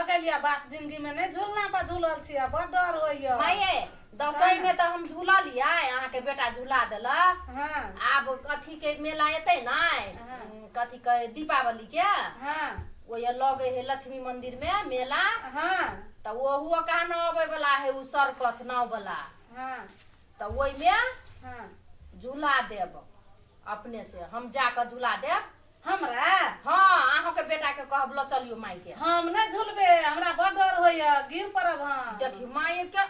भ गेलिया बात जिंदगी में नहीं झूलना पर झूलल छिया बड़ डर होइया माये दसई में तो हम झूला लिया यहाँ के बेटा झूला देला हां अब कथी के मेला एते ना कथी के दीपावली के हां वो ये लगे है लक्ष्मी मंदिर में मेला हां तो वो हुआ कहा न आवे वाला है उ सर्कस नाव वाला हां तो वही में हां झूला देब अपने से हम जाकर झूला देब हमरा हाँ अहाँ के बेटा के कहब लो चलियो माई के हम नहीं झूलबे हमरा बड़ डर होइया गिर पड़ब हम देखी माई के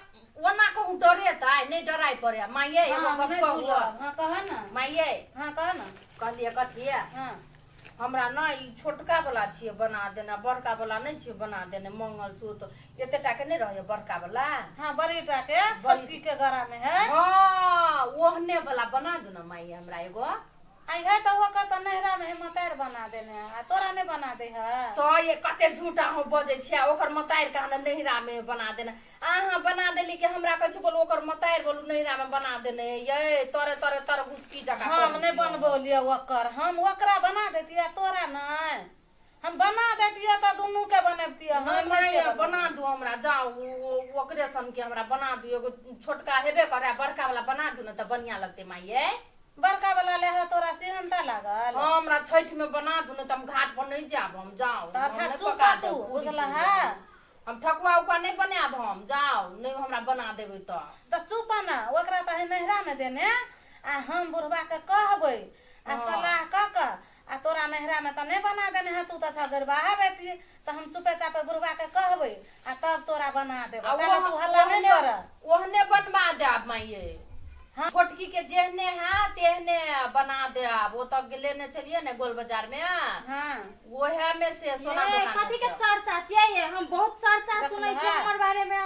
ओना कहूँ डरे ताई नहीं डराई पड़े माइये एगो गप कहू हां कह ना माइये हां कह ना कहलिए कथी हां हमरा ना ई छोटका वाला छिए बना देना बड़का वाला नहीं छिए बना देने मंगलसूत्र एतेटा के नहीं रहे बड़का वाला हां बड़ीटा के छोटकी के गरा में है हाँ ओहने वाला बना दो ना माई हमरा एगो आई है तो ओकर तो नहरा में मतार बना देने आ तोरा नहीं बना दे है तो ये कते झूठा हो बजे छिया ओकर मतार कहा नहिरा में बना देना अहाँ बना देली कि हमरा कह बोलो ओकर मतार बोलू नहिरा में बना देने ये तोरे तोरे तर गुचकी जगह हम नहीं बनबो लिया ओकर हम ओकरा बना देतिया तोरा नहीं हम बना देतिया तो दोनों के बनबतिया हम माई बना दू हमरा जाओ ओकरे सन के हमरा बना दू एगो छोटका हेबे करे बड़का वाला बना दू ना तो बढ़िया लगते माई बड़का वाला ले है तोरा सेहनता लागल हमरा छठ में बना दू ना तो हम घाट पर नहीं जाब हम जाओ तो अच्छा चुपा तू बुझला है हम ठकुआ उका नहीं बनाब हम जाओ नहीं हमरा बना देबे तो चुपा ना ओकरा तो नहरा में देने आ हम बुढ़वा के कहबै आ सलाह क आ तोरा नहरा में तो नहीं बना देने है तू तो अच्छा गरबाहा बेटी तो हम चुपे चापे बुढ़वा के कहबै आ तब तोरा बना देबो तू हल्ला नहीं कर ओहने बनवा देब माई छोटकी के जेहने है तेहने बना दे वो तो लेने चलिए ना गोल बाजार में हां वोहे में से सोना दुकान कथी के चर्चा चाहिए हम बहुत चर्चा सुनै छी हमर बारे में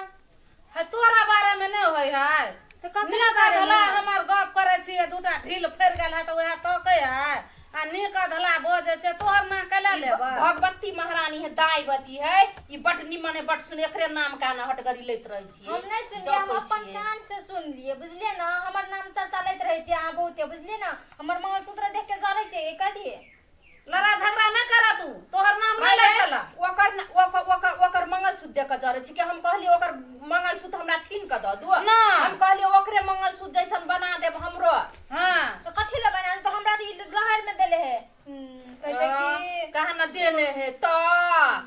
है तोरा बारे में नहीं होय है तो कथी नीक धला हमर गप करे छी दूटा ढील फेर गेल है तो वह तो कहे है आ नीक धला बोझे छे तोहर ना कला लेबा भगवती महारानी है दाईवती है ई बट निमने बट सुन एकरे नाम का ना हटगरी लेत रही छी हम नहीं सुनिए हम अपन कान से सुन लिए बुझलिए ना हमर नाम चर्चा लेत रहे छी आ बहुते बुझलिए ना हमर मंगलसूत्र देख के जाने छे कहिए लड़ा झगड़ा न करा तू तोहर नाम नहीं ले चला ओकर मंगलसूत्र देख के जरे छी के हम कहली ओकर मंगलसूत्र हमरा छीन के द दू ना हम कहली ओकरे मंगलसूत्र जैसन बना देब हमरो हां तो कथी ले बना तो हमरा ई गहर में देले है कहै कि कहा ना देने है तो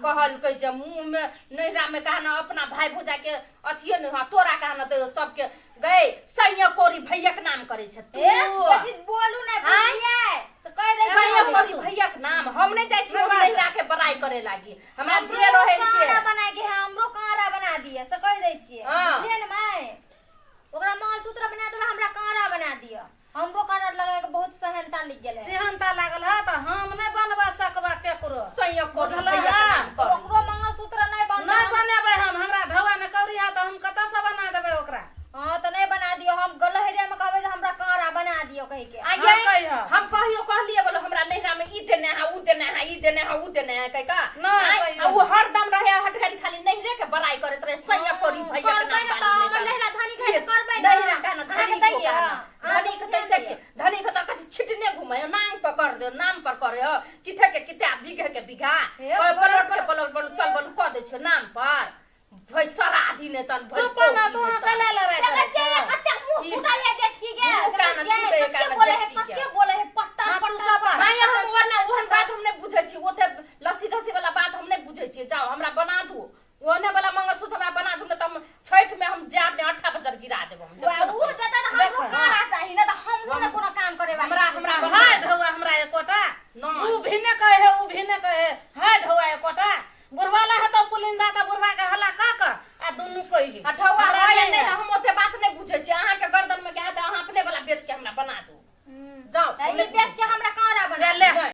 कहल के जे मुंह में नैरा में कहा ना अपना भाई भौजा के अथिए न तोरा कहा ना दे सबके गए सैया कोरी भैया के नाम करे छ तू बस बोलू ना बुझलिए तो कह दे सैया कोरी भैया के नाम हम नहीं जाय छी नैरा के बड़ाई करे लागी हमरा जे रहे से कारा बना के हमरो कारा बना दिए से कह दै छियै बुझलिए ना माय ओकरा मंगलसूत्र बना देला हमरा कारा बना दिया हमरो कारा लगा के बहुत सहनता लिख गेल है सेहनता लागल है तो हम नहीं बनवा सकबा केकरो सैया कोरी भैया के बुझला नाम कर ओकरो मंगलसूत्र नहीं बन नहीं बनेबे हम हमरा ढवा ने कौरी है तो हम कत से बना देबे ओकरा हां तो नहीं बना दियो हम गलहरिया में कहबे जे हमरा कारा बना दियो कह के हम कहियो कहलिए बोलो हमरा नैरा में ई देने है ऊ देने है ई देने है ऊ देने है कह का नहीं वो हरदम रहे हटगरी खाली नैरे के बड़ाई करत रहे सैया कोरी भैया के करबै ना तो नाम हमर लहरा धनी कहे करबै ना नैरा कहना धनी को कहना धनी के कैसे के धनी के तो कछ छिटने घुमे नाम पकड़ दे नाम पर करे हो किथे के किते बीघे के बीघा ओए पलट के पलट चल बोल क दे छ नाम पर भैसरा आधी ने तन भई चुप ना तू अकेले लड़ाई कते मुंह छुटा ले देखी गे काना छुटे काना बोले है देखी कते बोले है पट्टा पट्टा नहीं हम ओहन बात हम नहीं बुझे छी ओते लस्सी घसी वाला बात हम नहीं बुझे छी जाओ हमरा बना दू ओने वाला मंगलसूत्र हमरा बना दू न त हम छठ में हम जाब ने 8 बजर गिरा देब हम वो देता तो हमरो कारा सही ना तो हम ना कोनो काम करे हमरा हाय ढवा हमरा एकोटा ऊ भी ने कहे है ऊ भी ने कहे हाय ढवा एकोटा बुढ़वाला है तो पुलिंदा तो बुढ़वा के हला का आ दुनु कहि अठवा नहीं हम ओते बात नहीं बुझे छी अहाँ के गर्दन में क्या है अहाँ अपने वाला बेच के हमरा बना दू जाओ ये बेच